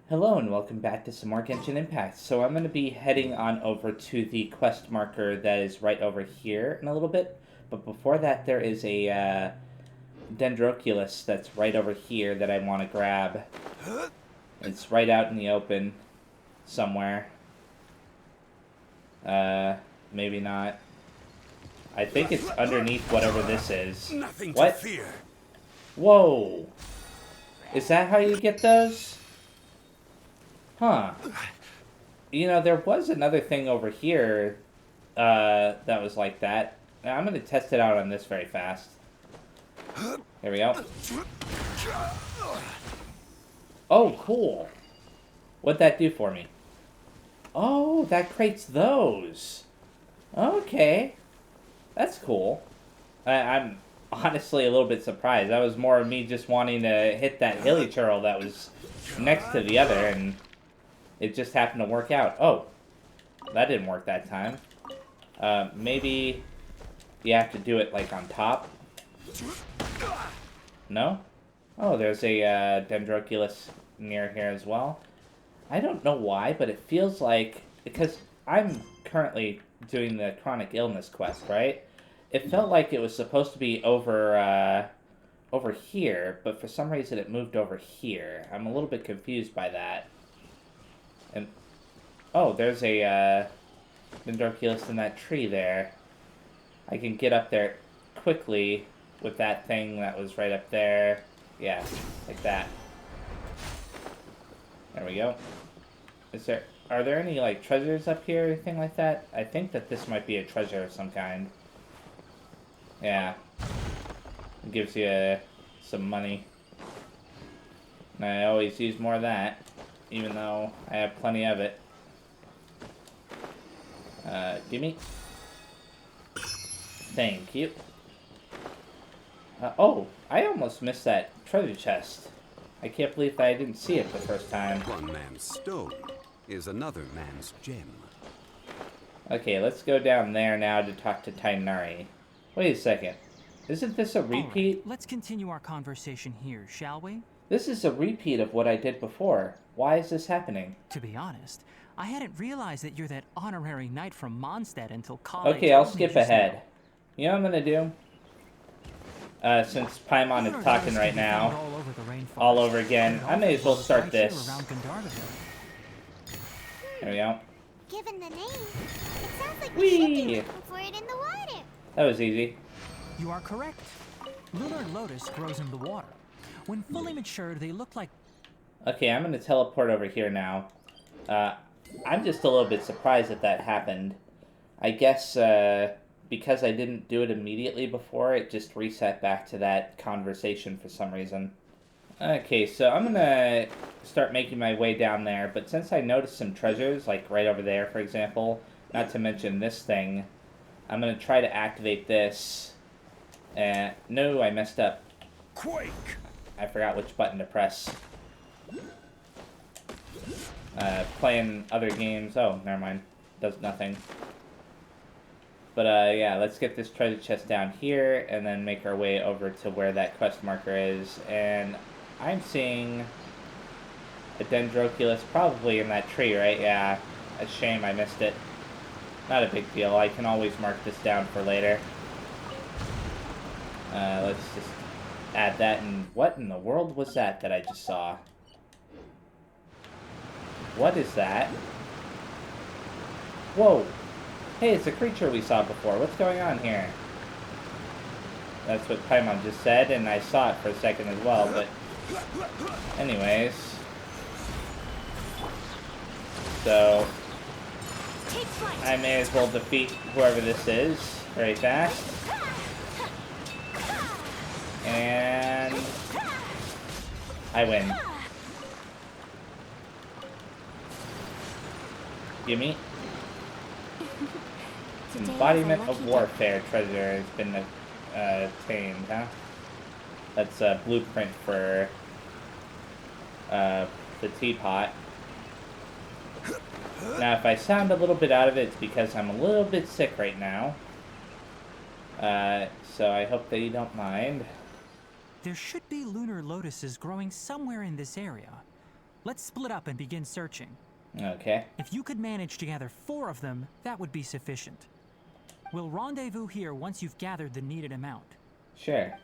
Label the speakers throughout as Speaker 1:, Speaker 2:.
Speaker 1: Hello and welcome back to some more Genshin Impact. So I'm going to be heading on over to the quest marker that is right over here in a little bit. But before that, there is a Dendroculus that's right over here that I want to grab. It's right out in the open somewhere. Maybe not. I think it's underneath whatever this is.
Speaker 2: Nothing
Speaker 1: What?
Speaker 2: to fear.
Speaker 1: Whoa! Is that how you get those? Huh. You know, there was another thing over here that was like that. Now, I'm going to test it out on this very fast. Here we go. Oh, cool. What'd that do for me? Oh, that creates those. Okay. That's cool. I'm honestly a little bit surprised. That was more of me just wanting to hit that hilly churl that was next to the other, and it just happened to work out. Oh, that didn't work that time. Maybe you have to do it, like, on top? No? Oh, there's a Dendroculus near here as well. I don't know why, but it feels like... Because I'm currently doing the chronic illness quest, right? It felt like it was supposed to be over here, but for some reason it moved over here. I'm a little bit confused by that. And oh, there's a Dendroculus in that tree there. I can get up there quickly with that thing that was right up there. Yeah, like that. There we go. Are there any, like, treasures up here or anything like that? I think that this might be a treasure of some kind. Yeah. It gives you some money. And I always use more of that, even though I have plenty of it. Gimme. Thank you. Oh, I almost missed that treasure chest. I can't believe that I didn't see it the first time.
Speaker 2: One man's stone is another man's gem.
Speaker 1: Okay, let's go down there now to talk to Tainari. Wait a second. Isn't this a repeat?
Speaker 3: Right, let's continue our conversation here, shall we?
Speaker 1: This is a repeat of what I did before. Why is this happening?
Speaker 3: To be honest, I hadn't realized that you're that honorary knight from Mondstadt until college.
Speaker 1: Okay, I'll skip ahead. You know what I'm gonna do? Since Paimon is talking right now, all over again, I may as well start this. There we go.
Speaker 4: Given the name, it sounds like
Speaker 1: Whee!
Speaker 4: we should be looking for it in the water.
Speaker 1: That was easy.
Speaker 3: You are correct. Lunar lotus grows in the water. When fully matured, they look like...
Speaker 1: Okay, I'm gonna teleport over here now. I'm just a little bit surprised that happened. I guess, because I didn't do it immediately before, it just reset back to that conversation for some reason. Okay, so I'm gonna start making my way down there, but since I noticed some treasures, like right over there, for example, not to mention this thing, I'm gonna try to activate this. No, I messed up.
Speaker 2: Quake!
Speaker 1: I forgot which button to press. Playing other games. Oh, never mind. Does nothing. But, yeah, let's get this treasure chest down here, and then make our way over to where that quest marker is. And I'm seeing a Dendroculus probably in that tree, right? Yeah. A shame I missed it. Not a big deal. I can always mark this down for later. Let's just add that. And what in the world was that I just saw? What is that? Whoa! Hey, it's a creature we saw before. What's going on here? That's what Paimon just said, and I saw it for a second as well, but... Anyways... So... I may as well defeat whoever this is very fast. And... I win. Gimme. Embodiment of Warfare treasure has been attained, huh? That's a blueprint for the teapot. Now, if I sound a little bit out of it, it's because I'm a little bit sick right now. So I hope that you don't mind.
Speaker 3: There should be lunar lotuses growing somewhere in this area. Let's split up and begin searching.
Speaker 1: Okay.
Speaker 3: If you could manage to gather 4 of them, that would be sufficient. We'll rendezvous here once you've gathered the needed amount.
Speaker 1: Sure.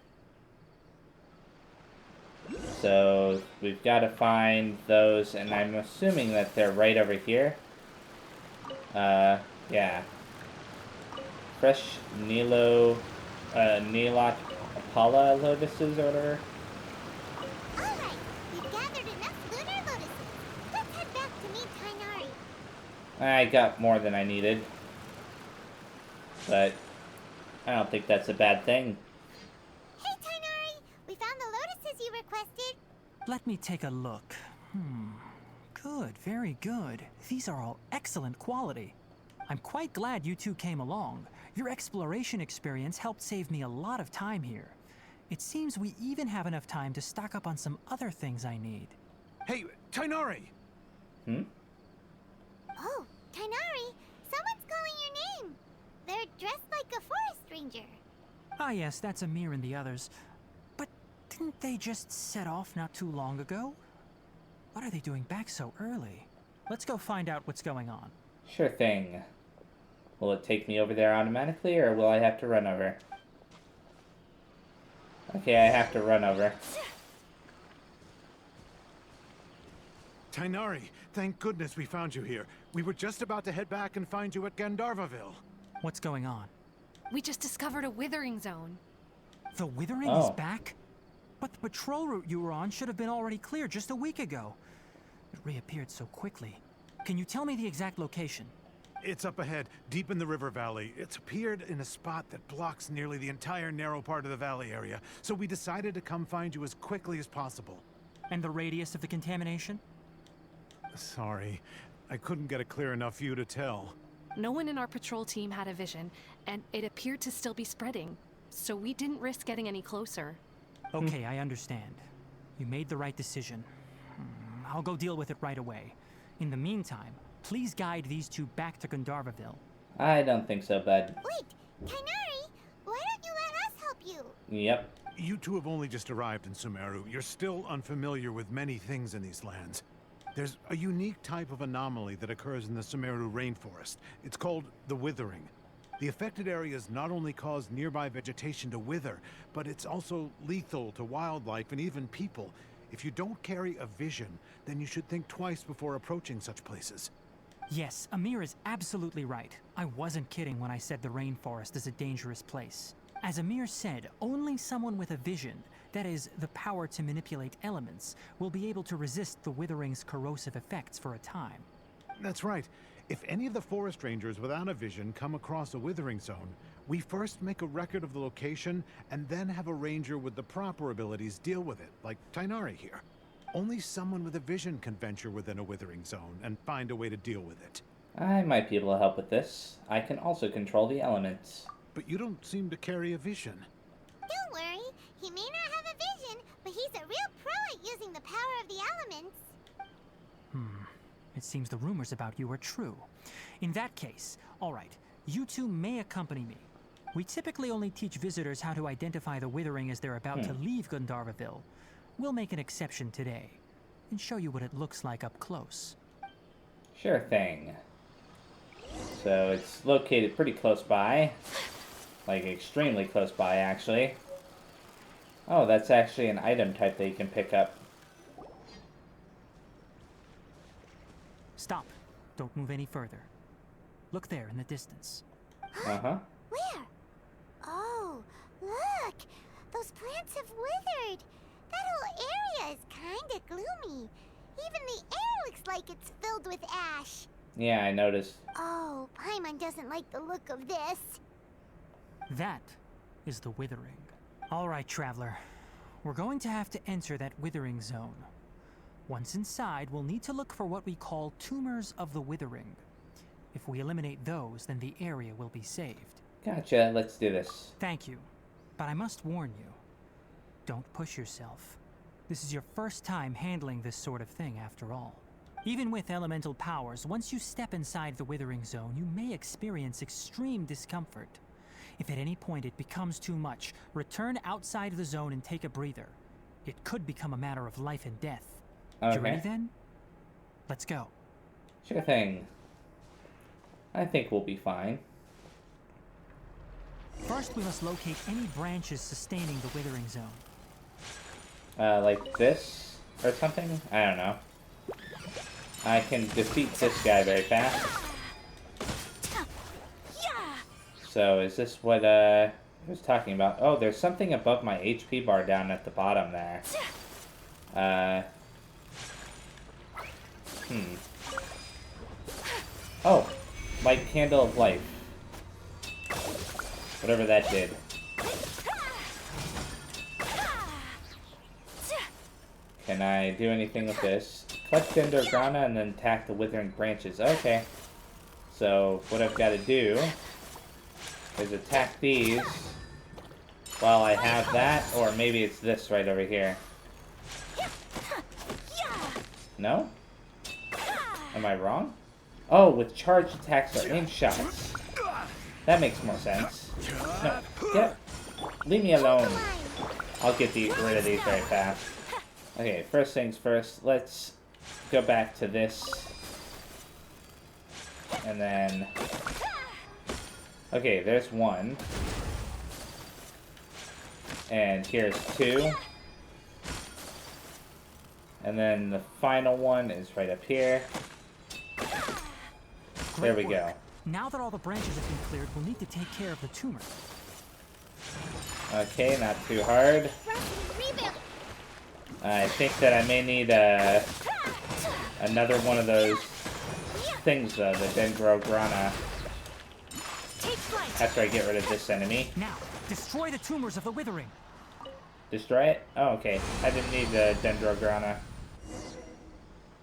Speaker 1: So we've got to find those, and I'm assuming that they're right over here. Yeah. Fresh Nilot Apollo lotuses or whatever.
Speaker 4: Alright, we've gathered enough lunar lotuses. Let's head back to meet Tainari.
Speaker 1: I got more than I needed. But I don't think that's a bad thing.
Speaker 4: Hey Tainari, we found the lotuses you requested.
Speaker 3: Let me take a look. Good, very good. These are all excellent quality. I'm quite glad you two came along. Your exploration experience helped save me a lot of time here. It seems we even have enough time to stock up on some other things I need.
Speaker 5: Hey, Tainari!
Speaker 4: Oh, Tainari, someone's calling your name. They're dressed like a forest ranger.
Speaker 3: Ah yes, that's Amir and the others. But didn't they just set off not too long ago? What are they doing back so early? Let's go find out what's going on.
Speaker 1: Sure thing. Will it take me over there automatically, or will I have to run over? Okay, I have to run over.
Speaker 5: Tainari, thank goodness we found you here. We were just about to head back and find you at Gandharvaville.
Speaker 3: What's going on?
Speaker 6: We just discovered a withering zone.
Speaker 3: The Withering
Speaker 1: Oh.
Speaker 3: is back? But the patrol route you were on should have been already clear just a week ago. It reappeared so quickly. Can you tell me the exact location?
Speaker 5: It's up ahead, deep in the river valley. It's appeared in a spot that blocks nearly the entire narrow part of the valley area, so we decided to come find you as quickly as possible.
Speaker 3: And the radius of the contamination?
Speaker 5: Sorry, I couldn't get a clear enough view to tell.
Speaker 6: No one in our patrol team had a vision, and it appeared to still be spreading. So we didn't risk getting any closer.
Speaker 3: Okay, I understand. You made the right decision. I'll go deal with it right away. In the meantime, please guide these two back to Gandharvaville.
Speaker 1: I don't think so, bud.
Speaker 4: Wait, Tainari, why don't you let us help you?
Speaker 1: Yep.
Speaker 5: You two have only just arrived in Sumeru. You're still unfamiliar with many things in these lands. There's a unique type of anomaly that occurs in the Sumeru rainforest. It's called the withering. The affected areas not only cause nearby vegetation to wither, but it's also lethal to wildlife and even people. If you don't carry a vision, then you should think twice before approaching such places.
Speaker 3: Yes, Amir is absolutely right. I wasn't kidding when I said the rainforest is a dangerous place. As Amir said, only someone with a vision, that is, the power to manipulate elements, will be able to resist the withering's corrosive effects for a time.
Speaker 5: That's right. If any of the forest rangers without a vision come across a withering zone, we first make a record of the location and then have a ranger with the proper abilities deal with it, like Tainari here. Only someone with a vision can venture within a withering zone and find a way to deal with it.
Speaker 1: I might be able to help with this. I can also control the elements.
Speaker 5: But you don't seem to carry a vision.
Speaker 4: Don't worry, he may not have a vision, but he's a real pro at using the power of the elements.
Speaker 3: It seems the rumors about you are true. In that case, all right, you two may accompany me. We typically only teach visitors how to identify the withering as they're about to leave Gandharvaville. We'll make an exception today and show you what it looks like up close.
Speaker 1: Sure thing. So it's located pretty close by. Like extremely close by, actually. Oh, that's actually an item type that you can pick up.
Speaker 3: Stop. Don't move any further. Look there in the distance.
Speaker 1: Uh-huh.
Speaker 4: Where? Oh, look! Those plants have withered. That whole area is kinda gloomy. Even the air looks like it's filled with ash.
Speaker 1: Yeah, I noticed.
Speaker 4: Oh, Paimon doesn't like the look of this.
Speaker 3: That is the withering. All right, traveler. We're going to have to enter that withering zone. Once inside, we'll need to look for what we call tumors of the withering. If we eliminate those, then the area will be saved.
Speaker 1: Gotcha, let's do this.
Speaker 3: Thank you. But I must warn you. Don't push yourself. This is your first time handling this sort of thing, after all. Even with elemental powers, once you step inside the withering zone, you may experience extreme discomfort. If at any point it becomes too much, return outside the zone and take a breather. It could become a matter of life and death. You ready
Speaker 1: Okay.
Speaker 3: then? Let's go.
Speaker 1: Sure thing. I think we'll be fine.
Speaker 3: First, we must locate any branches sustaining the withering zone.
Speaker 1: Like this or something? I don't know. I can defeat this guy very fast. So is this what I was talking about? Oh, there's something above my HP bar down at the bottom there. Oh, my candle of life. Whatever that did. Can I do anything with this? Collect Dendrograna and then attack the withering branches. Okay. So, what I've got to do is attack these while I have that, or maybe it's this right over here. No? Am I wrong? Oh, with charged attacks or aim shots. That makes more sense. No, leave me alone. I'll get rid of these very fast. Okay, first things first, let's go back to this. And then... Okay, there's one. And here's two. And then the final one is right up here. There we go.
Speaker 3: Now that all the branches have been cleared, we'll need to take care of the tumor.
Speaker 1: Okay, not too hard. I think that I may need another one of those things, though, the Dendrograna, after I get rid of this enemy.
Speaker 3: Now, destroy the tumors of the withering.
Speaker 1: Destroy it? Oh, okay. I didn't need the Dendrograna.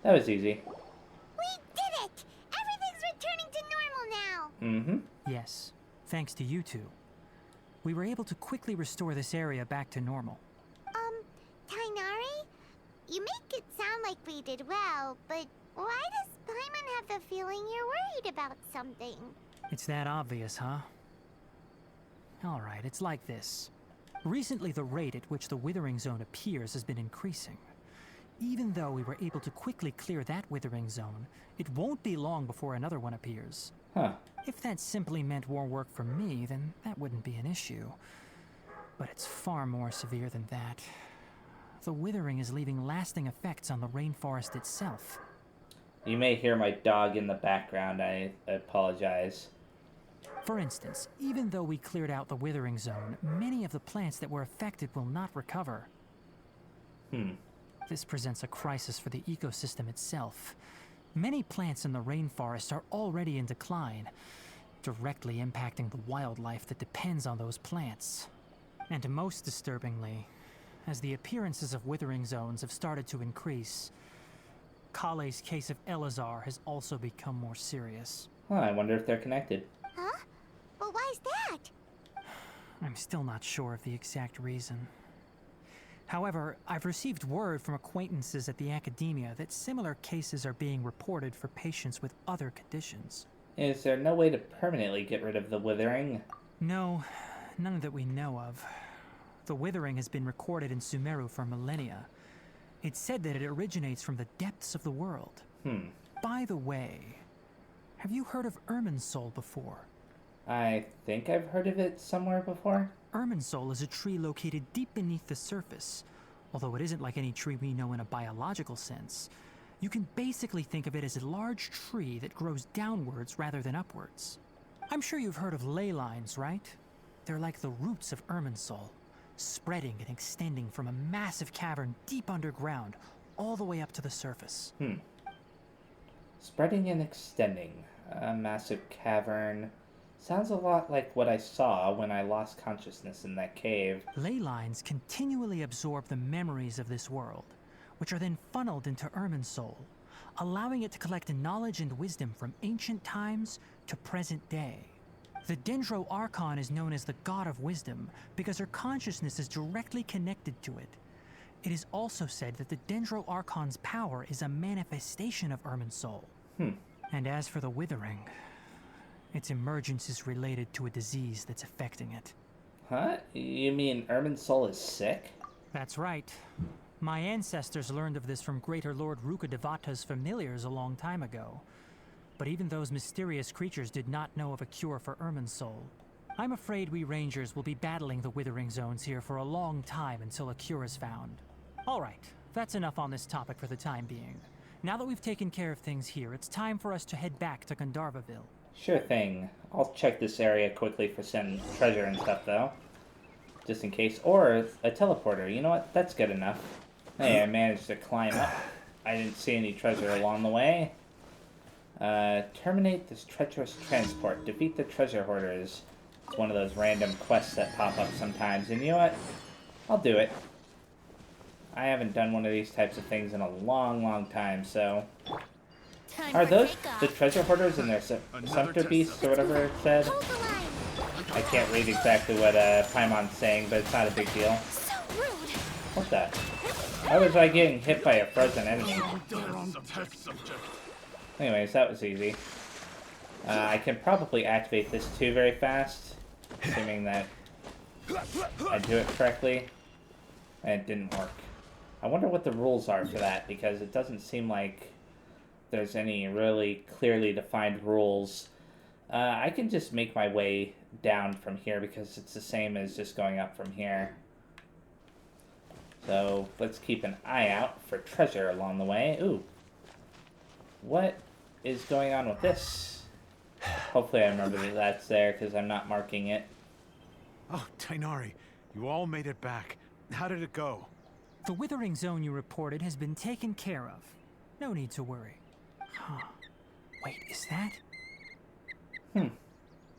Speaker 1: That was easy.
Speaker 4: We did it! Everything's returning to normal now!
Speaker 1: Mm-hmm.
Speaker 3: Yes, thanks to you two. We were able to quickly restore this area back to normal.
Speaker 4: Tainari? You make it sound like we did well, but why does Paimon have the feeling you're worried about something?
Speaker 3: It's that obvious, huh? Alright, it's like this. Recently, the rate at which the withering zone appears has been increasing. Even though we were able to quickly clear that withering zone, it won't be long before another one appears.
Speaker 1: Huh.
Speaker 3: If that simply meant more work for me, then that wouldn't be an issue. But it's far more severe than that. The withering is leaving lasting effects on the rainforest itself.
Speaker 1: You may hear my dog in the background. I apologize.
Speaker 3: For instance, even though we cleared out the withering zone, many of the plants that were affected will not recover. This presents a crisis for the ecosystem itself. Many plants in the rainforest are already in decline, directly impacting the wildlife that depends on those plants. And most disturbingly, as the appearances of withering zones have started to increase, Kale's case of Elazar has also become more serious.
Speaker 1: Huh, I wonder if they're connected.
Speaker 4: Huh? Well, why's that?
Speaker 3: I'm still not sure of the exact reason. However, I've received word from acquaintances at the academia that similar cases are being reported for patients with other conditions.
Speaker 1: Is there no way to permanently get rid of the withering?
Speaker 3: No, none that we know of. The withering has been recorded in Sumeru for millennia. It's said that it originates from the depths of the world. By the way, have you heard of Irminsul before?
Speaker 1: I think I've heard of it somewhere before.
Speaker 3: Irminsul is a tree located deep beneath the surface. Although it isn't like any tree we know in a biological sense. You can basically think of it as a large tree that grows downwards rather than upwards. I'm sure you've heard of ley lines, right? They're like the roots of Irminsul, spreading and extending from a massive cavern deep underground, all the way up to the surface.
Speaker 1: Spreading and extending. A massive cavern. Sounds a lot like what I saw when I lost consciousness in that cave.
Speaker 3: Ley lines continually absorb the memories of this world, which are then funneled into Irminsul, allowing it to collect knowledge and wisdom from ancient times to present day. The Sumeru Archon is known as the God of Wisdom because her consciousness is directly connected to it. It is also said that the Sumeru Archon's power is a manifestation of Irminsul. And as for the Withering, its emergence is related to a disease that's affecting it.
Speaker 1: Huh? You mean Irminsul is sick?
Speaker 3: That's right. My ancestors learned of this from Greater Lord Rukkhadevata's familiars a long time ago. But even those mysterious creatures did not know of a cure for Irminsul. I'm afraid we Rangers will be battling the Withering Zones here for a long time until a cure is found. Alright, that's enough on this topic for the time being. Now that we've taken care of things here, it's time for us to head back to Gandharvaville.
Speaker 1: Sure thing. I'll check this area quickly for some treasure and stuff, though. Just in case. Or a teleporter. You know what? That's good enough. Hey, I managed to climb up. I didn't see any treasure along the way. Terminate this treacherous transport. Defeat the treasure hoarders. It's one of those random quests that pop up sometimes. And you know what? I'll do it. I haven't done one of these types of things in a long, long time, so... Are those the treasure hoarders and their sumpter beasts, or whatever it said? I can't read exactly what Paimon's saying, but it's not a big deal.
Speaker 4: So rude.
Speaker 1: What the? Why was I getting hit by a frozen enemy? Anyways, that was easy. I can probably activate this too very fast, assuming that I do it correctly. And it didn't work. I wonder what the rules are for that, because it doesn't seem like there's any really clearly defined rules. I can just make my way down from here because it's the same as just going up from here. So let's keep an eye out for treasure along the way. Ooh. What is going on with this? Hopefully I remember that that's there because I'm not marking it.
Speaker 5: Oh, Tainari, you all made it back. How did it go?
Speaker 3: The Withering Zone you reported has been taken care of. No need to worry. Huh. Wait, is that?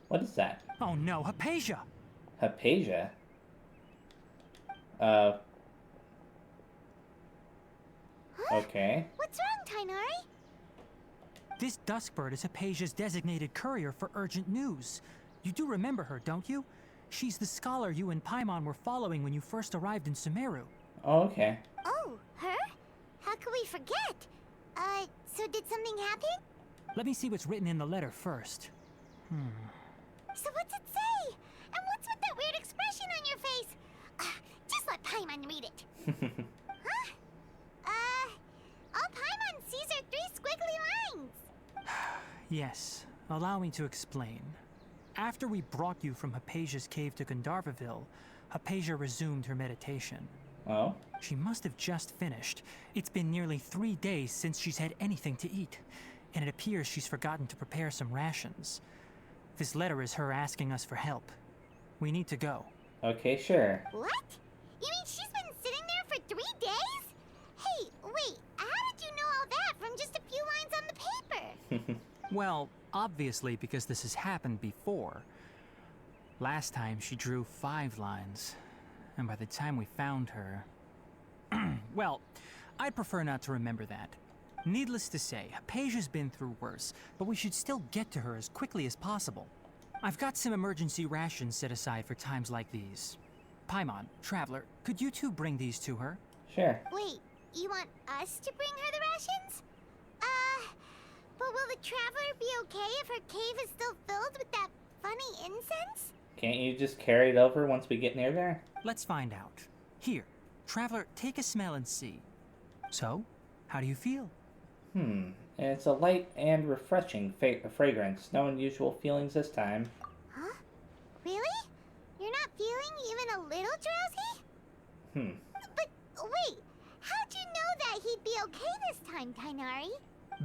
Speaker 1: What is that?
Speaker 3: Oh no, Hypatia!
Speaker 1: Hypatia? Okay.
Speaker 4: What's wrong, Tainari?
Speaker 3: This Duskbird is Hypatia's designated courier for urgent news. You do remember her, don't you? She's the scholar you and Paimon were following when you first arrived in Sumeru.
Speaker 1: Oh, okay.
Speaker 4: Oh, her? How could we forget? So did something happen?
Speaker 3: Let me see what's written in the letter first.
Speaker 4: So what's it say? And what's with that weird expression on your face? Just let Paimon read it. Huh? All Paimon sees are 3 squiggly lines.
Speaker 3: Yes, allow me to explain. After we brought you from Hypatia's cave to Gandharvaville, Hypatia resumed her meditation.
Speaker 1: Oh?
Speaker 3: She must have just finished. It's been nearly 3 days since she's had anything to eat, and it appears she's forgotten to prepare some rations. This letter is her asking us for help. We need to go.
Speaker 1: Okay, sure.
Speaker 4: What? You mean she's been sitting there for 3 days? Hey, wait, how did you know all that from just a few lines on the paper?
Speaker 3: Well, obviously because this has happened before. Last time she drew 5 lines, and by the time we found her... Well, I'd prefer not to remember that. Needless to say, Hypatia's been through worse, but we should still get to her as quickly as possible. I've got some emergency rations set aside for times like these. Paimon, Traveler, could you two bring these to her?
Speaker 1: Sure.
Speaker 4: Wait, you want us to bring her the rations? But will the Traveler be okay if her cave is still filled with that funny incense?
Speaker 1: Can't you just carry it over once we get near there?
Speaker 3: Let's find out. Here, Traveler, take a smell and see. So, how do you feel?
Speaker 1: It's a light and refreshing fragrance. No unusual feelings this time.
Speaker 4: Huh? Really? You're not feeling even a little drowsy? But wait, how'd you know that he'd be okay this time, Tainari?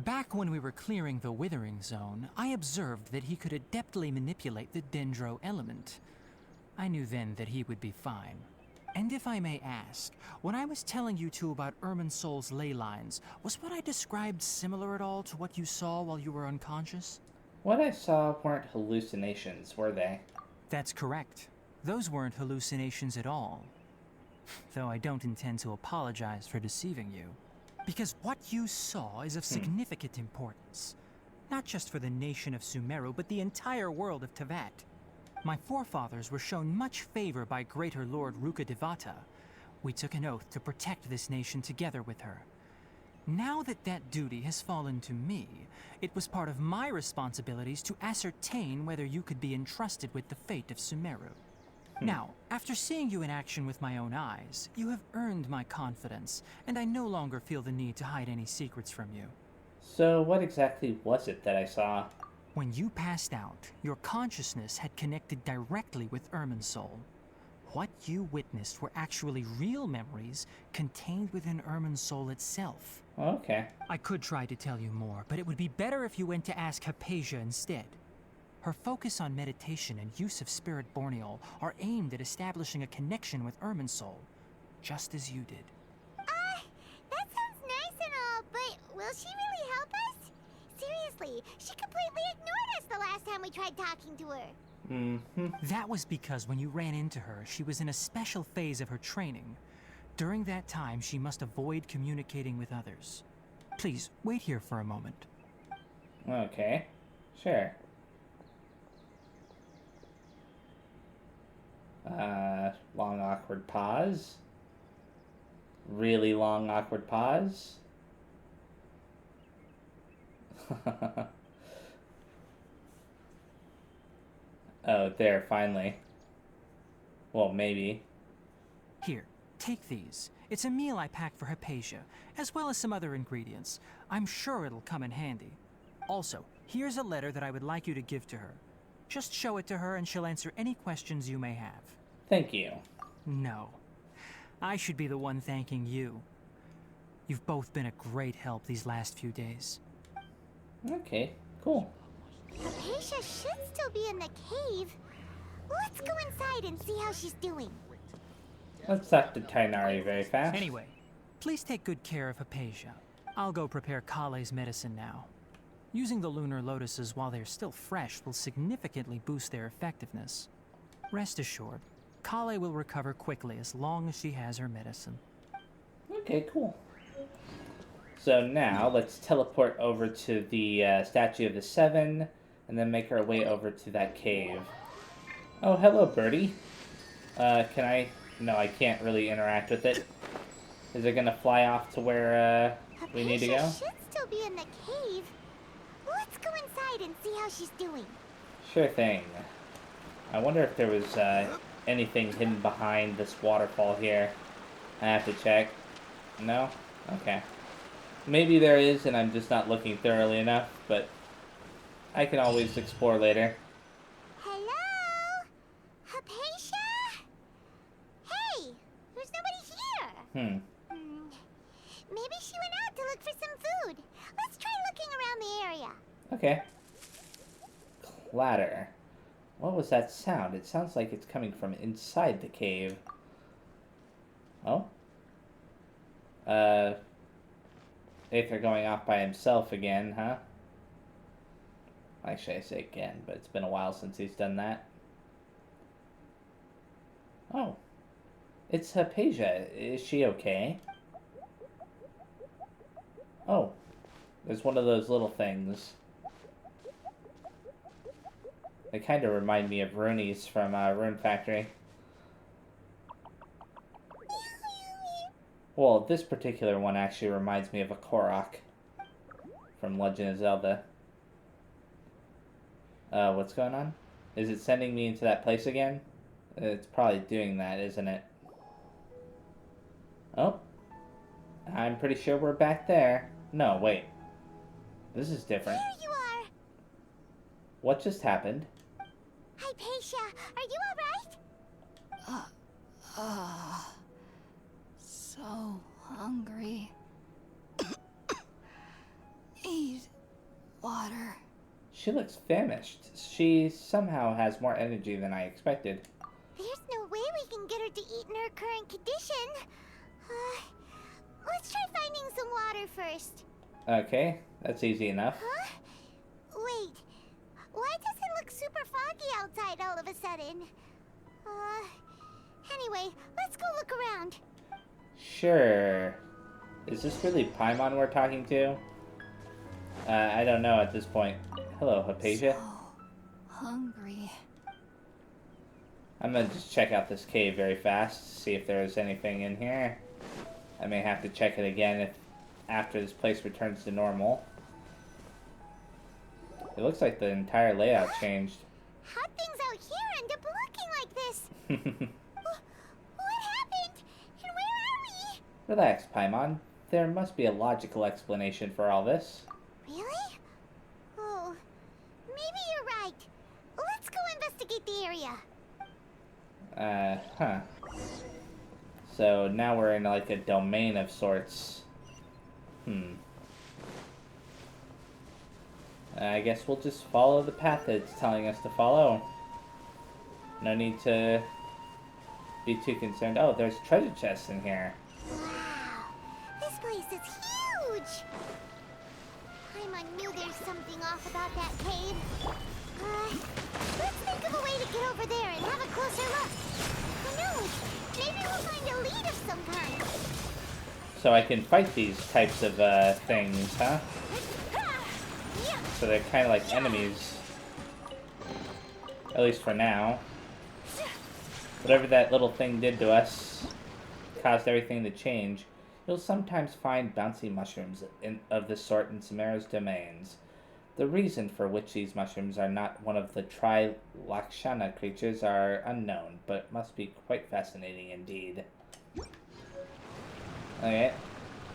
Speaker 3: Back when we were clearing the Withering Zone, I observed that he could adeptly manipulate the Dendro element. I knew then that he would be fine. And if I may ask, when I was telling you two about Irminsul's ley lines, was what I described similar at all to what you saw while you were unconscious?
Speaker 1: What I saw weren't hallucinations, were they?
Speaker 3: That's correct. Those weren't hallucinations at all. Though I don't intend to apologize for deceiving you. Because what you saw is of significant importance. Not just for the nation of Sumeru, but the entire world of Tevat. My forefathers were shown much favor by Greater Lord Rukkhadevata. We took an oath to protect this nation together with her. Now that that duty has fallen to me, it was part of my responsibilities to ascertain whether you could be entrusted with the fate of Sumeru. Now, after seeing you in action with my own eyes, you have earned my confidence, and I no longer feel the need to hide any secrets from you.
Speaker 1: So what exactly was it that I saw?
Speaker 3: When you passed out, your consciousness had connected directly with Irminsul. What you witnessed were actually real memories contained within Irminsul itself.
Speaker 1: Okay.
Speaker 3: I could try to tell you more, but it would be better if you went to ask Hypatia instead. Her focus on meditation and use of Spirit Borneol are aimed at establishing a connection with Irminsul, just as you did.
Speaker 4: That sounds nice and all, but will she really help us? Seriously, she completely ignored us the last time we tried talking to her.
Speaker 3: That was because when you ran into her, she was in a special phase of her training. During that time, she must avoid communicating with others. Please, wait here for a moment.
Speaker 1: Okay. Sure. Long awkward pause. Really long awkward pause. Oh, there, finally. Well, maybe.
Speaker 3: Here, take these. It's a meal I packed for Hypatia, as well as some other ingredients. I'm sure it'll come in handy. Also, here's a letter that I would like you to give to her. Just show it to her and she'll answer any questions you may have.
Speaker 1: Thank you.
Speaker 3: No. I should be the one thanking you. You've both been a great help these last few days.
Speaker 1: Okay, cool.
Speaker 4: Hypatia should still be in the cave. Let's go inside and see how she's doing.
Speaker 1: Let's talk to Tainari very fast.
Speaker 3: Anyway, please take good care of Hypatia. I'll go prepare Kale's medicine now. Using the lunar lotuses while they're still fresh will significantly boost their effectiveness. Rest assured, Kale will recover quickly as long as she has her medicine.
Speaker 1: Okay, cool. So now, let's teleport over to the Statue of the Seven, and then make our way over to that cave. Oh, hello, birdie. Can I... No, I can't really interact with it. Is it gonna fly off to where, we need to go?
Speaker 4: Hypatia should still be in the cave. Let's go inside and see how she's doing.
Speaker 1: Sure thing. I wonder if there was, anything hidden behind this waterfall here. I have to check. No? Okay. Maybe there is, and I'm just not looking thoroughly enough, but I can always explore later.
Speaker 4: Hello? Hypatia? Hey, there's nobody here. Maybe she went out to look for some food. Let's try looking around the area.
Speaker 1: Okay. Clatter. What was that sound? It sounds like it's coming from inside the cave. Oh? Aether going off by himself again, huh? Actually, I say again, but it's been a while since he's done that. Oh. It's Hypatia. Is she okay? Oh. There's one of those little things. They kind of remind me of Roonies from Rune Factory. Well, this particular one actually reminds me of a Korok from Legend of Zelda. What's going on? Is it sending me into that place again? It's probably doing that, isn't it? Oh. I'm pretty sure we're back there. No, wait. This is different.
Speaker 4: Here you are.
Speaker 1: What just happened?
Speaker 4: Hypatia, are you alright?
Speaker 6: So hungry. Need water.
Speaker 1: She looks famished. She somehow has more energy than I expected.
Speaker 4: There's no way we can get her to eat in her current condition. Let's try finding some water first.
Speaker 1: Okay, that's easy enough.
Speaker 4: Huh? Wait. Why does it look super foggy outside all of a sudden? Anyway, let's go look around.
Speaker 1: Sure. Is this really Paimon we're talking to? I don't know at this point. Hello, Hypatia.
Speaker 6: So hungry.
Speaker 1: I'm gonna just check out this cave very fast, see if there's anything in here. I may have to check it again if after this place returns to normal. It looks like the entire layout changed.
Speaker 4: How'd things out here end up looking like this? happened? And where are we?
Speaker 1: Relax, Paimon. There must be a logical explanation for all this.
Speaker 4: Really? Oh, maybe you're right. Let's go investigate the area.
Speaker 1: Huh. So now we're in like a domain of sorts. I guess we'll just follow the path it's telling us to follow. No need to be too concerned. Oh, there's treasure chests in here.
Speaker 4: Wow, this place is huge. Paimon knew there's something off about that cave. Let's think of a way to get over there and have a closer look. Who knows? Maybe we'll find a lead of some kind.
Speaker 1: So I can fight these types of things, huh? So they're kind of like enemies. At least for now. Whatever that little thing did to us caused everything to change. You'll sometimes find bouncy mushrooms of this sort in Sumeru's domains. The reason for which these mushrooms are not one of the Tri-Lakshana creatures are unknown, but must be quite fascinating indeed. Okay,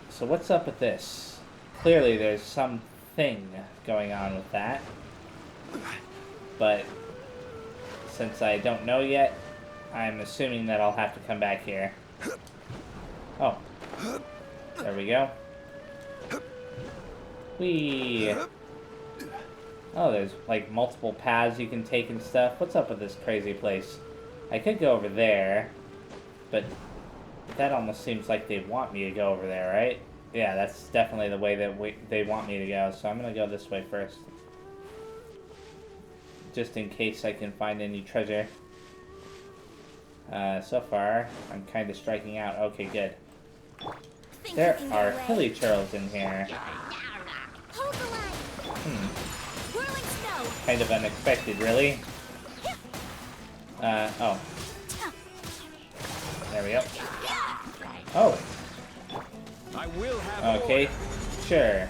Speaker 1: so what's up with this? Clearly there's something going on with that. But since I don't know yet, I'm assuming that I'll have to come back here. Oh. There we go. Whee! Oh, there's like multiple paths you can take and stuff. What's up with this crazy place? I could go over there, but that almost seems like they want me to go over there, right? Yeah, that's definitely the way that they want me to go, so I'm gonna go this way first. Just in case I can find any treasure. So far, I'm kind of striking out. Okay, good. There are hilly churls in here.
Speaker 4: Hold the line. Whirling snow.
Speaker 1: Kind of unexpected, really. Oh. There we go. Oh.
Speaker 2: I will have
Speaker 1: Okay, sure.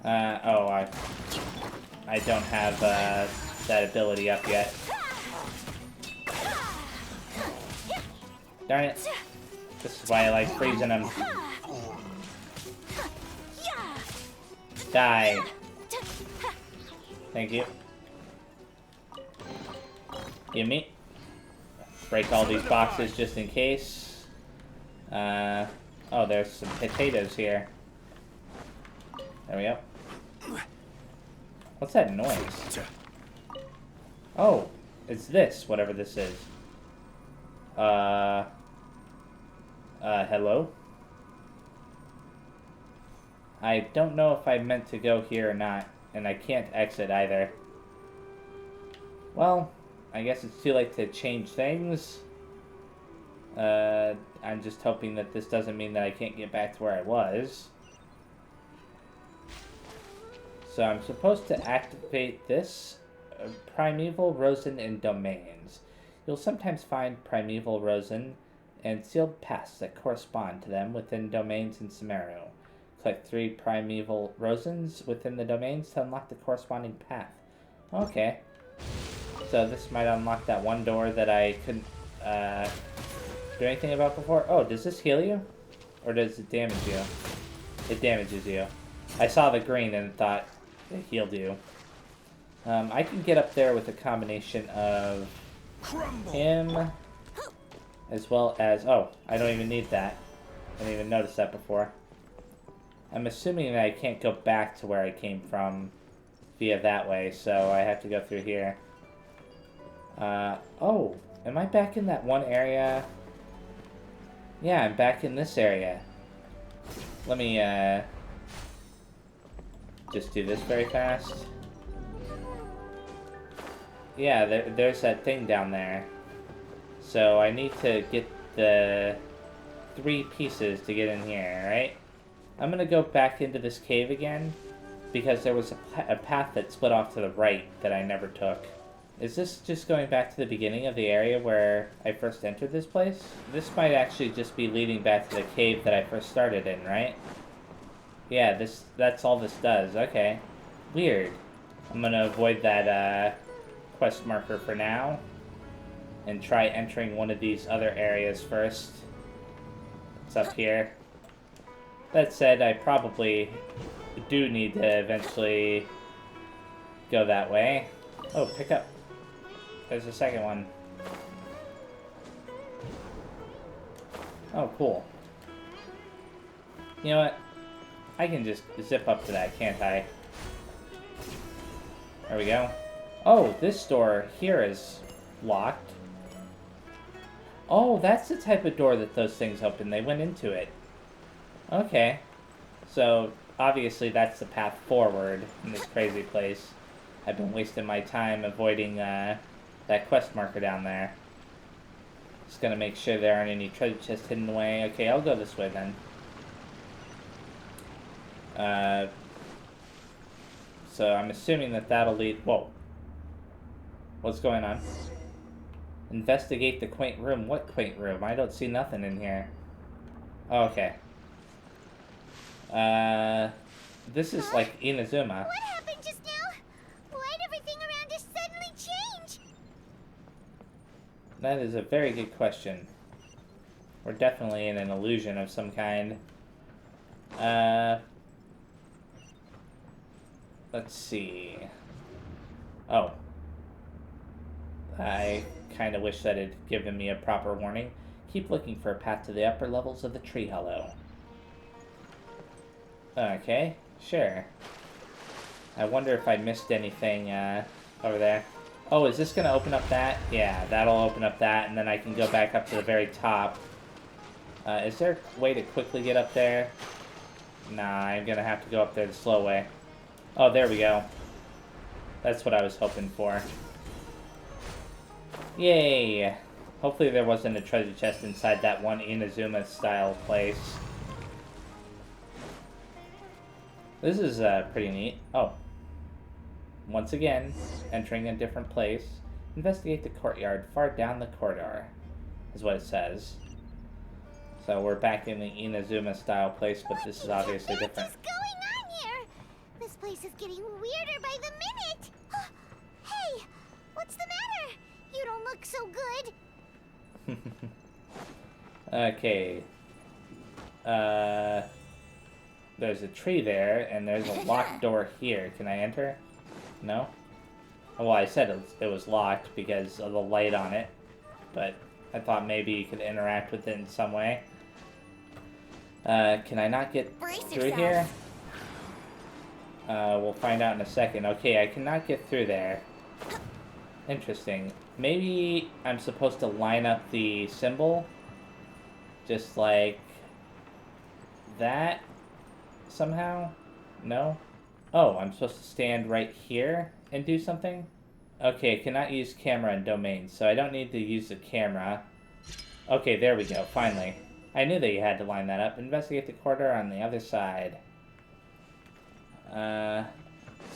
Speaker 1: Oh, I don't have, that ability up yet. Darn it. This is why I like freezing them. Die. Thank you. Give me. Break all these boxes just in case. Oh, there's some potatoes here. There we go. What's that noise? Oh, it's this, whatever this is. Hello? I don't know if I meant to go here or not, and I can't exit either. Well, I guess it's too late to change things. I'm just hoping that this doesn't mean that I can't get back to where I was. So I'm supposed to activate this Primeval Rosin in Domains. You'll sometimes find Primeval Rosin and sealed paths that correspond to them within domains in Sumeru. Click 3 Primeval Rosins within the domains to unlock the corresponding path. Okay. So this might unlock that one door that I couldn't do anything about before. Oh, does this heal you? Or does it damage you? It damages you. I saw the green and thought it healed you. I can get up there with a combination of him as well as... Oh, I don't even need that. I didn't even notice that before. I'm assuming that I can't go back to where I came from via that way, so I have to go through here. Oh, am I back in that one area? Yeah, I'm back in this area. Let me, just do this very fast. Yeah, there's that thing down there. So I need to get the 3 pieces to get in here, right? I'm gonna go back into this cave again, because there was a path that split off to the right that I never took. Is this just going back to the beginning of the area where I first entered this place? This might actually just be leading back to the cave that I first started in, right? Yeah, that's all this does. Okay. Weird. I'm gonna avoid that, quest marker for now. and try entering one of these other areas first. It's up here. That said, I probably do need to eventually go that way. Oh, pick up. There's a second one. Oh, cool. You know what? I can just zip up to that, can't I? There we go. Oh, this door here is locked. Oh, that's the type of door that those things open. They went into it. Okay. So, obviously that's the path forward in this crazy place. I've been wasting my time avoiding that quest marker down there. Just gonna make sure there aren't any treasure chests hidden away. Okay, I'll go this way then. So I'm assuming that that'll lead... Whoa. What's going on? Investigate the quaint room. What quaint room? I don't see nothing in here. Okay. This is like Inazuma.
Speaker 4: What happened just now? Why'd everything around us suddenly change?
Speaker 1: That is a very good question. We're definitely in an illusion of some kind. Let's see. Oh. I kind of wish that it had given me a proper warning. Keep looking for a path to the upper levels of the tree hollow. Okay, sure. I wonder if I missed anything over there. Oh, is this going to open up that? Yeah, that'll open up that, and then I can go back up to the very top. Is there a way to quickly get up there? Nah, I'm going to have to go up there the slow way. Oh, there we go. That's what I was hoping for. Yay! Hopefully there wasn't a treasure chest inside that one Inazuma-style place. This is pretty neat. Oh. Once again, entering a different place. Investigate the courtyard far down the corridor, is what it says. So we're back in the Inazuma-style place, but this is obviously different.
Speaker 4: What is going on here? This place is getting weirder by the minute. Hey, what's the matter? You don't look so good.
Speaker 1: Okay. There's a tree there, and there's a locked door here. Can I enter? No? Well, I said it was locked because of the light on it, but I thought maybe you could interact with it in some way. Can I not get through here? We'll find out in a second. Okay, I cannot get through there. Interesting. Maybe I'm supposed to line up the symbol, just like that, somehow? No? Oh, I'm supposed to stand right here and do something? Okay, cannot use camera in domain, so I don't need to use the camera. Okay, there we go, finally. I knew that you had to line that up. Investigate the corridor on the other side.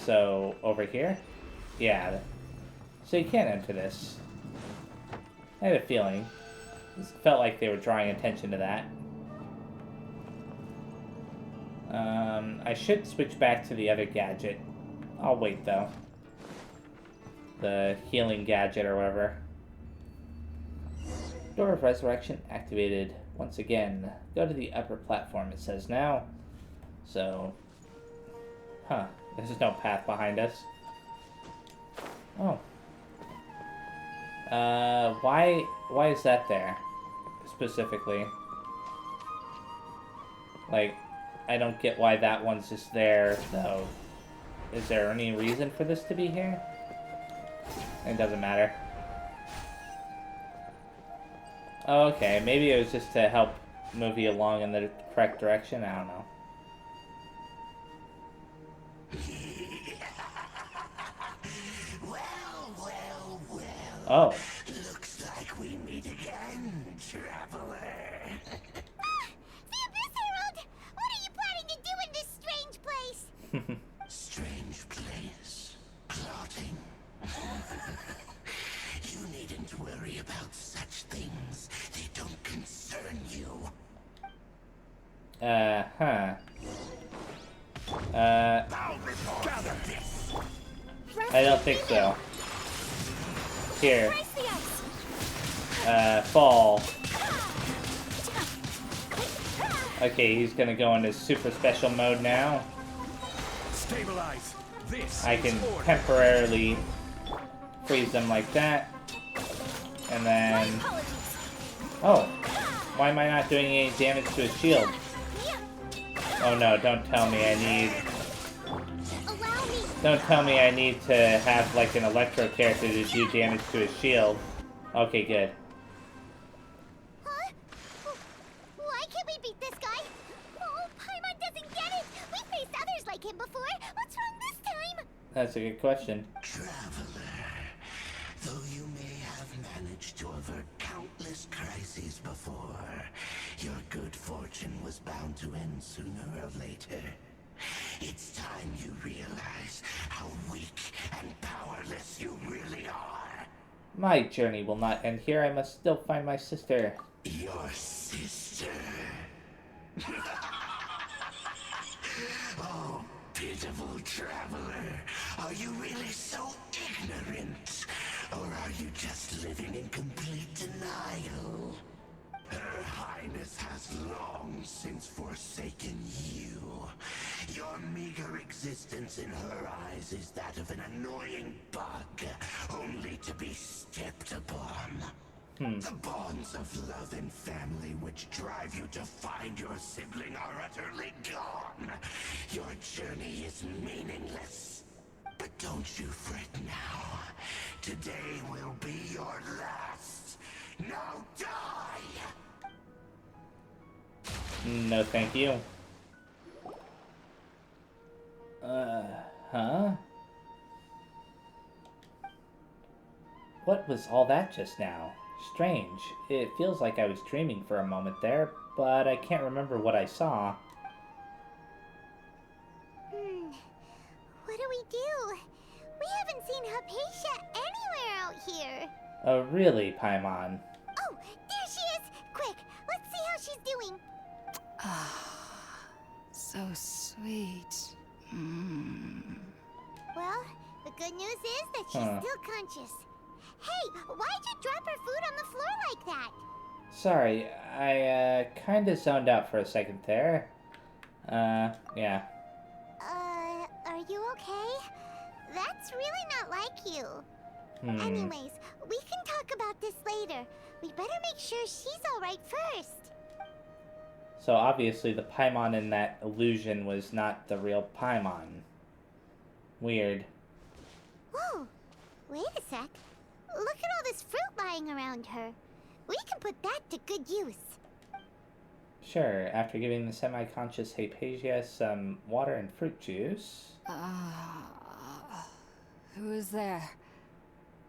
Speaker 1: So, over here? Yeah. So you can't enter this. I had a feeling. It felt like they were drawing attention to that. I should switch back to the other gadget. I'll wait, though. The healing gadget or whatever. Door of Resurrection activated once again. Go to the upper platform, it says now. So... Huh. There's no path behind us. Oh. Why is that there? Specifically. Like, I don't get why that one's just there, though. Is there any reason for this to be here? It doesn't matter. Oh, okay, maybe it was just to help move you along in the correct direction? I don't know. Oh.
Speaker 7: Looks like we meet again, traveler.
Speaker 4: The Abyss Herald! What are you planning to do in this strange place?
Speaker 7: Strange place. Plotting. You needn't worry about such things. They don't concern you.
Speaker 1: I don't think so. Here. fall. Okay, he's gonna go into super special mode now.
Speaker 7: Stabilize. This
Speaker 1: I can temporarily freeze them like that. And then... Oh! Why am I not doing any damage to his shield? Oh no, don't tell me I need... Don't tell me I need to have like an electro character to do damage to his shield. Okay, good.
Speaker 4: Huh? Why can't we beat this guy? Oh, Paimon doesn't get it! We've faced others like him before! What's wrong this time?
Speaker 1: That's a good question.
Speaker 7: Traveler, though you may have managed to avert countless crises before, your good fortune was bound to end sooner or later. It's time you realize how weak and powerless you really are.
Speaker 1: My journey will not end here. I must still find my sister.
Speaker 7: Your sister. Oh, pitiful traveler. Are you really so ignorant? Or are you just living in complete denial? Her Highness has long since forsaken you. Your meager existence in her eyes is that of an annoying bug, only to be stepped upon. The bonds of love and family which drive you to find your sibling are utterly gone. Your journey is meaningless. But don't you fret now. Today will be your last. Now die!
Speaker 1: No, thank you. Huh? What was all that just now? Strange. It feels like I was dreaming for a moment there, but I can't remember what I saw.
Speaker 4: What do we do? We haven't seen Hypatia anywhere out here.
Speaker 1: Oh, really, Paimon?
Speaker 4: Oh, there she is! Quick, let's see how she's doing.
Speaker 6: So sweet.
Speaker 4: Well, the good news is that she's still conscious. Hey, why'd you drop her food on the floor like that?
Speaker 1: Sorry, I kinda zoned out for a second there. Yeah.
Speaker 4: Are you okay? That's really not like you. Anyways, we can talk about this later. We better make sure she's alright first.
Speaker 1: So obviously the Paimon in that illusion was not the real Paimon. Weird.
Speaker 4: Whoa, wait a sec. Look at all this fruit lying around her. We can put that to good use.
Speaker 1: Sure, after giving the semi-conscious Hypatia some water and fruit juice...
Speaker 8: Who is there?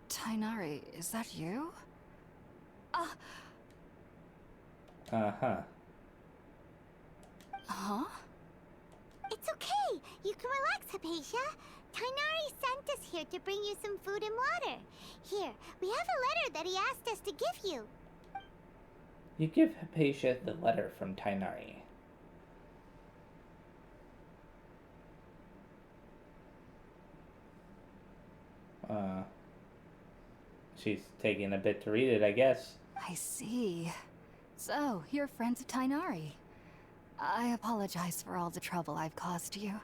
Speaker 8: Tainari, is that you?
Speaker 1: Uh-huh.
Speaker 8: Huh?
Speaker 4: It's okay. You can relax, Hypatia. Tainari sent us here to bring you some food and water. Here, we have a letter that he asked us to give you.
Speaker 1: You give Hypatia the letter from Tainari. She's taking a bit to read it, I guess.
Speaker 8: I see. So, you're friends of Tainari. I apologize for all the trouble I've caused you.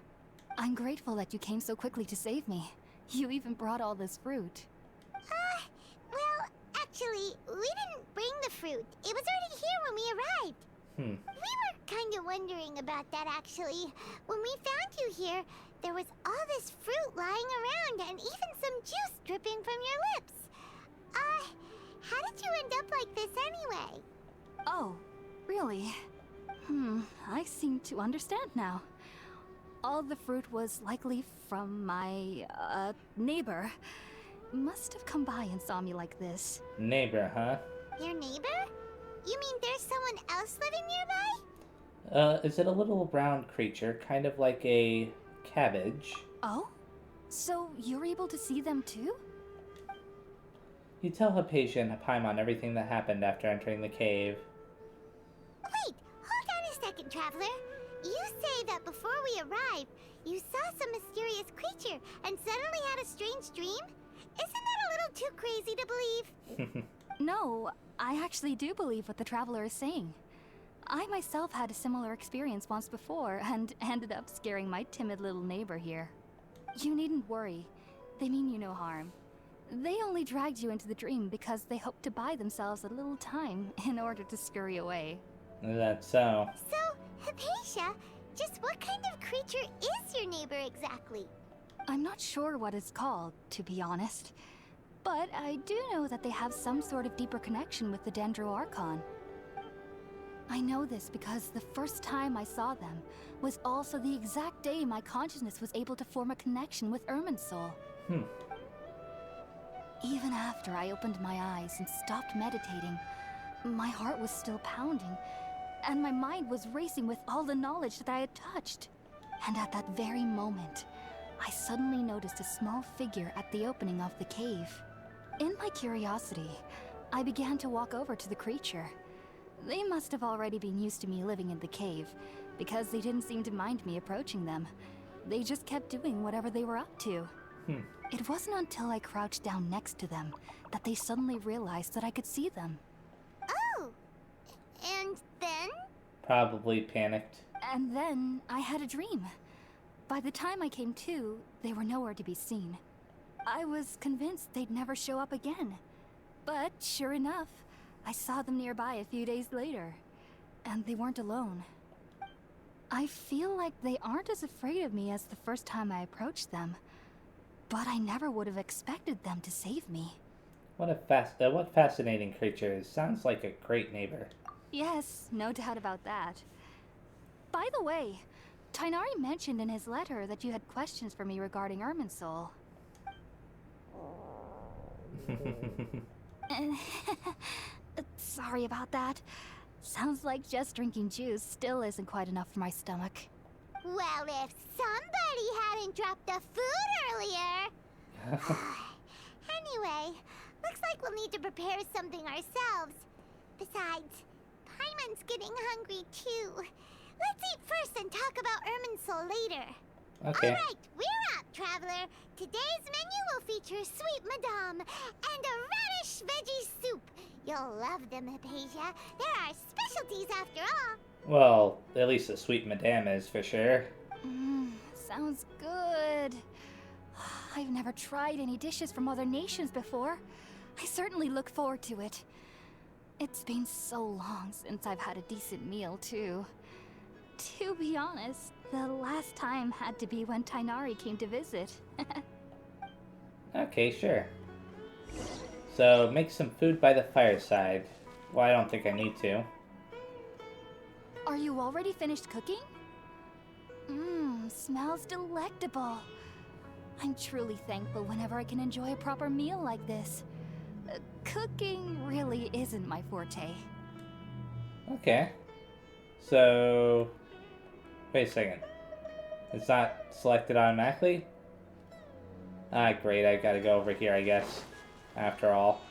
Speaker 8: I'm grateful that you came so quickly to save me. You even brought all this fruit.
Speaker 4: Well, actually, we didn't bring the fruit. It was already here when we arrived. We were kind of wondering about that, actually. When we found you here, there was all this fruit lying around and even some juice dripping from your lips. How did you end up like this anyway?
Speaker 8: Oh, really? I seem to understand now. All the fruit was likely from my, neighbor. Must have come by and saw me like this.
Speaker 1: Neighbor, huh?
Speaker 4: Your neighbor? You mean there's someone else living nearby?
Speaker 1: Is it a little brown creature, kind of like a cabbage?
Speaker 8: Oh? So you're able to see them too?
Speaker 1: You tell Hypatia and Paimon everything that happened after entering the cave.
Speaker 4: Wait, hold on a second, Traveler. You say that before we arrived, you saw some mysterious creature and suddenly had a strange dream? Isn't that a little too crazy to believe?
Speaker 8: No, I actually do believe what the traveler is saying. I myself had a similar experience once before and ended up scaring my timid little neighbor here. You needn't worry. They mean you no harm. They only dragged you into the dream because they hoped to buy themselves a little time in order to scurry away.
Speaker 1: That's so.
Speaker 4: So, Hypatia, just what kind of creature is your neighbor exactly?
Speaker 8: I'm not sure what it's called, to be honest. But I do know that they have some sort of deeper connection with the Sumeru Archon. I know this because the first time I saw them was also the exact day my consciousness was able to form a connection with Irminsul. Even after I opened my eyes and stopped meditating, my heart was still pounding, and my mind was racing with all the knowledge that I had touched. And at that very moment, I suddenly noticed a small figure at the opening of the cave. In my curiosity, I began to walk over to the creature. They must have already been used to me living in the cave, because they didn't seem to mind me approaching them. They just kept doing whatever they were up to. It wasn't until I crouched down next to them that they suddenly realized that I could see them.
Speaker 4: Oh! And then?
Speaker 1: Probably panicked.
Speaker 8: And then I had a dream. By the time I came to, they were nowhere to be seen. I was convinced they'd never show up again. But sure enough, I saw them nearby a few days later. And they weren't alone. I feel like they aren't as afraid of me as the first time I approached them. But I never would have expected them to save me.
Speaker 1: What fascinating creatures. Sounds like a great neighbor.
Speaker 8: Yes, no doubt about that. By the way, Tighnari mentioned in his letter that you had questions for me regarding Irminsul. Sorry about that. Sounds like just drinking juice still isn't quite enough for my stomach.
Speaker 4: Well, if somebody hadn't dropped the food earlier... Anyway, looks like we'll need to prepare something ourselves. Besides, Paimon's getting hungry too. Let's eat first and talk about Irminsul later.
Speaker 1: Okay.
Speaker 4: Alright, we're up, traveler. Today's menu will feature sweet madame and a radish veggie soup. You'll love them, Hypatia. They're our specialties after all.
Speaker 1: Well, at least the sweet madame is for sure.
Speaker 8: Sounds good. I've never tried any dishes from other nations before. I certainly look forward to it. It's been so long since I've had a decent meal, too. To be honest, the last time had to be when Tighnari came to visit.
Speaker 1: Okay, sure. So, make some food by the fireside. Well, I don't think I need to.
Speaker 8: Are you already finished cooking? Smells delectable. I'm truly thankful whenever I can enjoy a proper meal like this. Cooking really isn't my forte.
Speaker 1: Okay. So... Wait a second. It's not selected automatically? Ah, great. I gotta go over here, I guess. After all.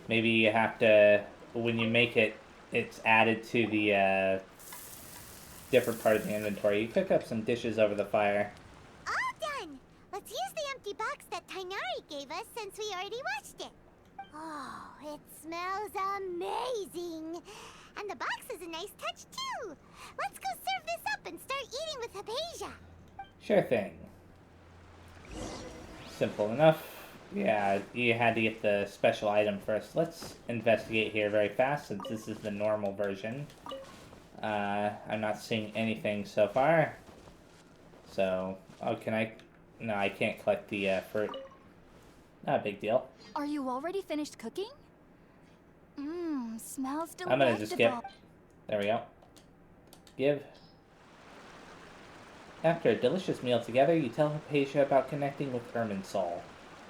Speaker 1: Maybe you have to... When you make it, it's added to the, different part of the inventory. You cook up some dishes over the fire.
Speaker 4: All done! Let's use the empty box that Tighnari gave us since we already washed it. Oh, it smells amazing! And the box is a nice touch, too! Let's go serve this up and start eating with Hypatia!
Speaker 1: Sure thing. Simple enough. Yeah, you had to get the special item first. Let's investigate here very fast since this is the normal version. I'm not seeing anything so far. So, oh, can I? No, I can't collect the fruit. Not a big deal.
Speaker 8: Are you already finished cooking? Smells delectable.
Speaker 1: I'm gonna just skip. There we go. Give. After a delicious meal together, you tell Hypatia about connecting with Irminsul.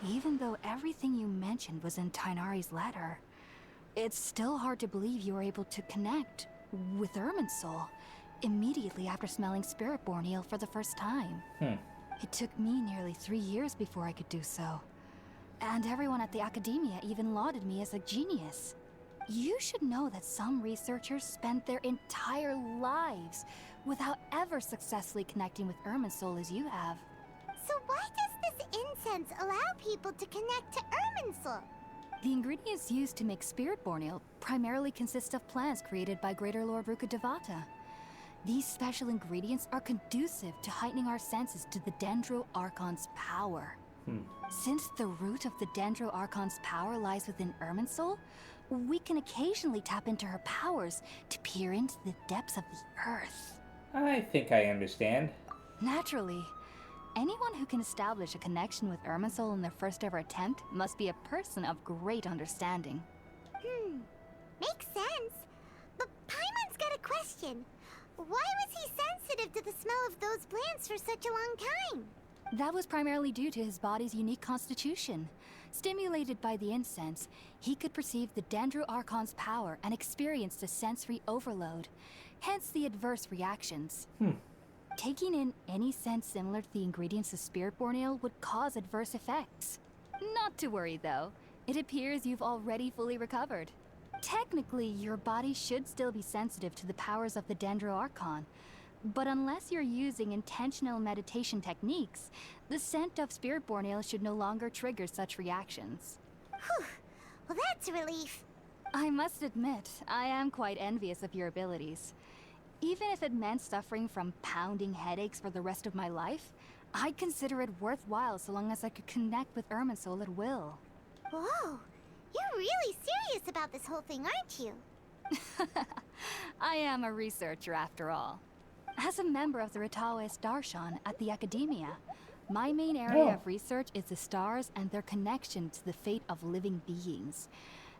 Speaker 8: Even though everything you mentioned was in Tighnari's letter, it's still hard to believe you were able to connect with Irminsul immediately after smelling Spiritborn eel for the first time. It took me nearly 3 years before I could do so. And everyone at the academia even lauded me as a genius. You should know that some researchers spent their entire lives without ever successfully connecting with Irminsul as you have.
Speaker 4: So why does this incense allow people to connect to Irminsul?
Speaker 8: The ingredients used to make Spiritborn Ale primarily consist of plants created by Greater Lord Rukkhadevata. These special ingredients are conducive to heightening our senses to the Dendro Archon's power. Since the root of the Dendro Archon's power lies within Irminsul, we can occasionally tap into her powers to peer into the depths of the earth.
Speaker 1: I think I understand.
Speaker 8: Naturally, anyone who can establish a connection with Irminsul in their first ever attempt must be a person of great understanding.
Speaker 4: Makes sense. But Paimon's got a question. Why was he sensitive to the smell of those plants for such a long time?
Speaker 8: That was primarily due to his body's unique constitution. Stimulated by the incense, he could perceive the Dendro Archon's power and experienced a sensory overload, hence the adverse reactions. Taking in any scent similar to the ingredients of Spiritborn Ale would cause adverse effects. Not to worry though, it appears you've already fully recovered. Technically, your body should still be sensitive to the powers of the Dendro Archon, but unless you're using intentional meditation techniques, the scent of Spiritborn Ale should no longer trigger such reactions.
Speaker 4: Whew. Well, that's a relief.
Speaker 8: I must admit, I am quite envious of your abilities. Even if it meant suffering from pounding headaches for the rest of my life, I'd consider it worthwhile so long as I could connect with Irminsul at will.
Speaker 4: Whoa. You're really serious about this whole thing, aren't you?
Speaker 8: I am a researcher after all. As a member of the Ritaoist Darshan at the Academia, my main area of research is the stars and their connection to the fate of living beings.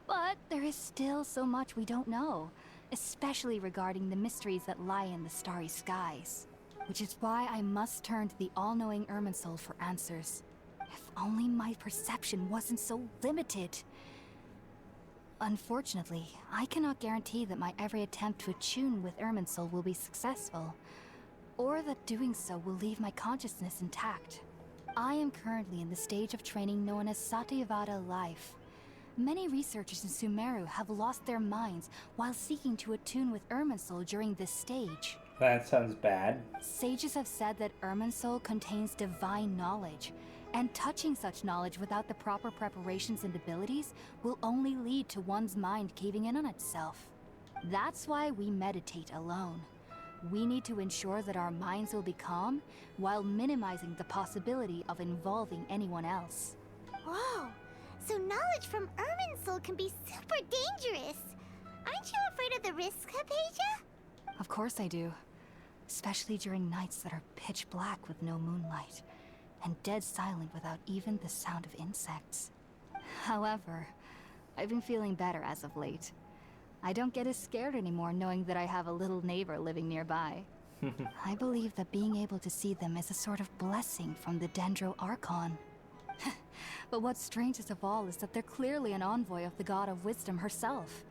Speaker 8: But there is still so much we don't know, especially regarding the mysteries that lie in the starry skies. Which is why I must turn to the all-knowing Irminsul for answers. If only my perception wasn't so limited. Unfortunately, I cannot guarantee that my every attempt to attune with Irminsul will be successful, or that doing so will leave my consciousness intact. I am currently in the stage of training known as Satyavada life. Many researchers in Sumeru have lost their minds while seeking to attune with Irminsul during this stage.
Speaker 1: That sounds bad.
Speaker 8: Sages have said that Irminsul contains divine knowledge, and touching such knowledge without the proper preparations and abilities will only lead to one's mind caving in on itself. That's why we meditate alone. We need to ensure that our minds will be calm while minimizing the possibility of involving anyone else.
Speaker 4: Whoa. So knowledge from Irminsul can be super dangerous. Aren't you afraid of the risks, Hypatia?
Speaker 8: Of course I do. Especially during nights that are pitch black with no moonlight, and dead silent without even the sound of insects. However, I've been feeling better as of late. I don't get as scared anymore knowing that I have a little neighbor living nearby. I believe that being able to see them is a sort of blessing from the Dendro Archon. But what's strangest of all is that they're clearly an envoy of the God of Wisdom herself,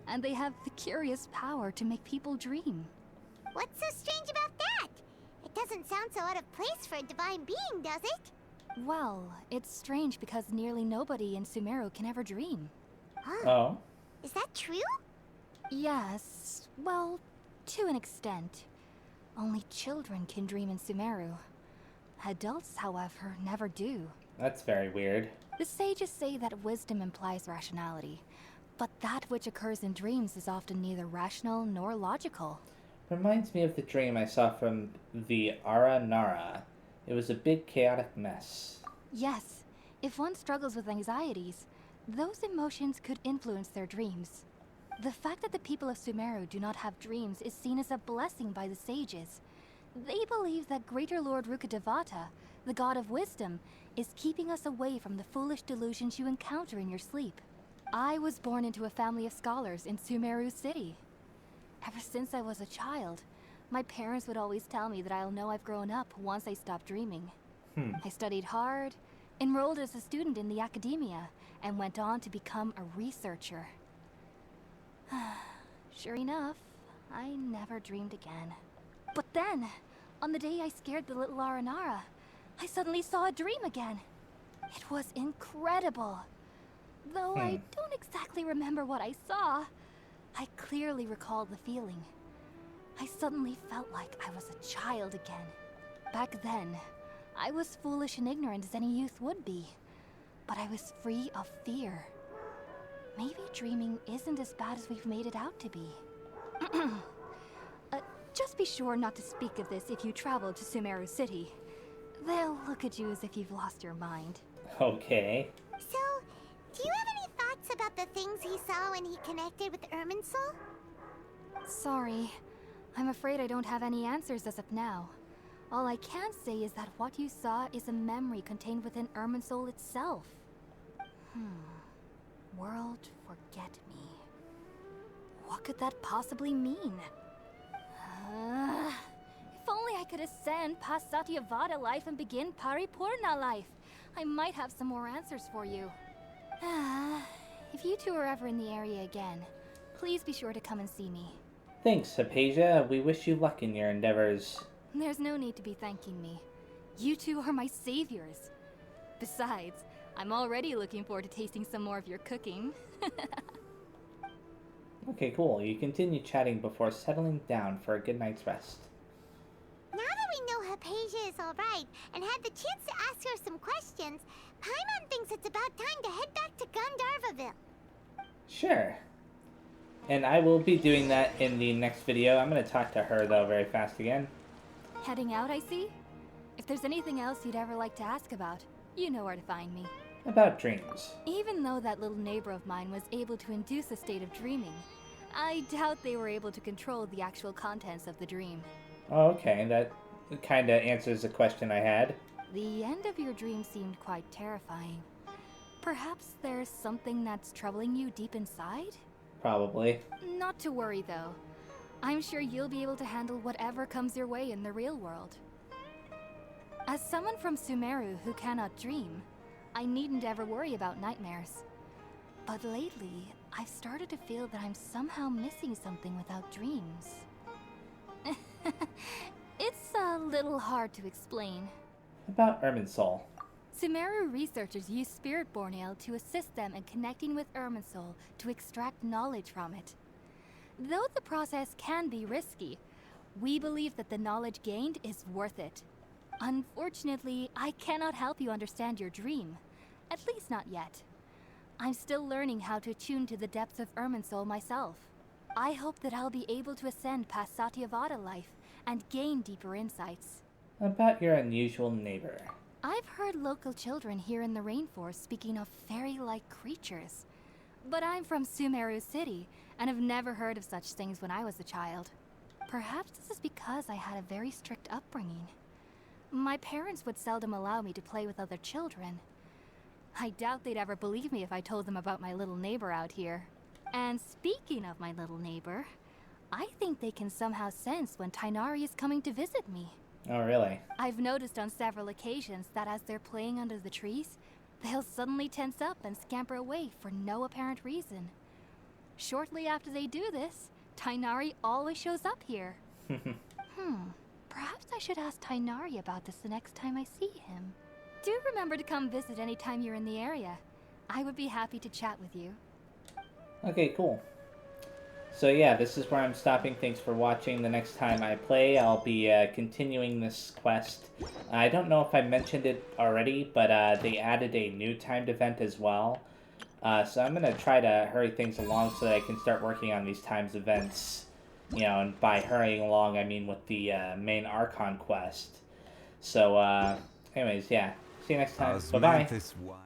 Speaker 8: and they have the curious power to make people dream.
Speaker 4: What's so strange about that? It doesn't sound so out of place for a divine being, does it?
Speaker 8: Well, it's strange because nearly nobody in Sumeru can ever dream.
Speaker 4: Huh.
Speaker 1: Oh.
Speaker 4: Is that true?
Speaker 8: Yes, well, to an extent. Only children can dream in Sumeru. Adults, however, never do.
Speaker 1: That's very weird.
Speaker 8: The sages say that wisdom implies rationality, but that which occurs in dreams is often neither rational nor logical.
Speaker 1: Reminds me of the dream I saw from the Ara Nara. It was a big chaotic mess.
Speaker 8: Yes, if one struggles with anxieties, those emotions could influence their dreams. The fact that the people of Sumeru do not have dreams is seen as a blessing by the sages. They believe that Greater Lord Rukkhadevata, the God of Wisdom, is keeping us away from the foolish delusions you encounter in your sleep. I was born into a family of scholars in Sumeru City. Ever since I was a child, my parents would always tell me that I'll know I've grown up once I stop dreaming. I studied hard, enrolled as a student in the Academia, and went on to become a researcher. Sure enough, I never dreamed again. But then, on the day I scared the little Aranara, I suddenly saw a dream again. It was incredible. Though I don't exactly remember what I saw, I clearly recall the feeling. I suddenly felt like I was a child again. Back then, I was foolish and ignorant as any youth would be, but I was free of fear. maybe dreaming isn't as bad as we've made it out to be. Just be sure not to speak of this if you travel to Sumeru City. They'll look at you as if you've lost your mind.
Speaker 1: Okay.
Speaker 4: So, do you have any thoughts about the things he saw when he connected with Irminsul?
Speaker 8: Sorry. I'm afraid I don't have any answers as of now. All I can say is that what you saw is a memory contained within Irminsul itself. World forget me. What could that possibly mean? If only I could ascend past Satyavada life and begin Paripurna life. I might have some more answers for you. If you two are ever in the area again, please be sure to come and see me.
Speaker 1: Thanks, Hypatia. We wish you luck in your endeavors.
Speaker 8: There's no need to be thanking me. You two are my saviors. Besides, I'm already looking forward to tasting some more of your cooking.
Speaker 1: Okay, cool. You continue chatting before settling down for a good night's rest.
Speaker 4: Now that we know Hypatia is alright and had the chance to ask her some questions, Paimon thinks it's about time to head back to Gandharvaville.
Speaker 1: Sure. And I will be doing that in the next video. I'm going to talk to her, though, very fast again.
Speaker 8: Heading out, I see? If there's anything else you'd ever like to ask about, you know where to find me.
Speaker 1: About dreams.
Speaker 8: Even though that little neighbor of mine was able to induce a state of dreaming, I doubt they were able to control the actual contents of the dream.
Speaker 1: Oh, okay. That kind of answers the question I had.
Speaker 8: The end of your dream seemed quite terrifying. Perhaps there's something that's troubling you deep inside?
Speaker 1: Probably.
Speaker 8: Not to worry, though. I'm sure you'll be able to handle whatever comes your way in the real world. As someone from Sumeru who cannot dream, I needn't ever worry about nightmares. But lately, I've started to feel that I'm somehow missing something without dreams. It's a little hard to explain.
Speaker 1: About Irminsul.
Speaker 8: Sumeru researchers use Spiritborn Ale to assist them in connecting with Irminsul to extract knowledge from it. Though the process can be risky, we believe that the knowledge gained is worth it. Unfortunately, I cannot help you understand your dream. At least not yet. I'm still learning how to attune to the depths of Irminsul myself. I hope that I'll be able to ascend past Satyavada life and gain deeper insights.
Speaker 1: About your unusual neighbor.
Speaker 8: I've heard local children here in the rainforest speaking of fairy-like creatures. But I'm from Sumeru City, and have never heard of such things when I was a child. Perhaps this is because I had a very strict upbringing. My parents would seldom allow me to play with other children. I doubt they'd ever believe me if I told them about my little neighbor out here. And speaking of my little neighbor, I think they can somehow sense when Tighnari is coming to visit me.
Speaker 1: Oh, really?
Speaker 8: I've noticed on several occasions that as they're playing under the trees, they'll suddenly tense up and scamper away for no apparent reason. Shortly after they do this, Tighnari always shows up here. Perhaps I should ask Tighnari about this the next time I see him. Do remember to come visit anytime you're in the area. I would be happy to chat with you.
Speaker 1: Okay, cool. So yeah, this is where I'm stopping. Thanks for watching. The next time I play, I'll be continuing this quest. I don't know if I mentioned it already, but they added a new timed event as well. So I'm going to try to hurry things along so that I can start working on these times events. You know, and by hurrying along, I mean with the main Archon quest. So, anyways, yeah. See you next time. Bye-bye.
Speaker 2: Osmanthus wine.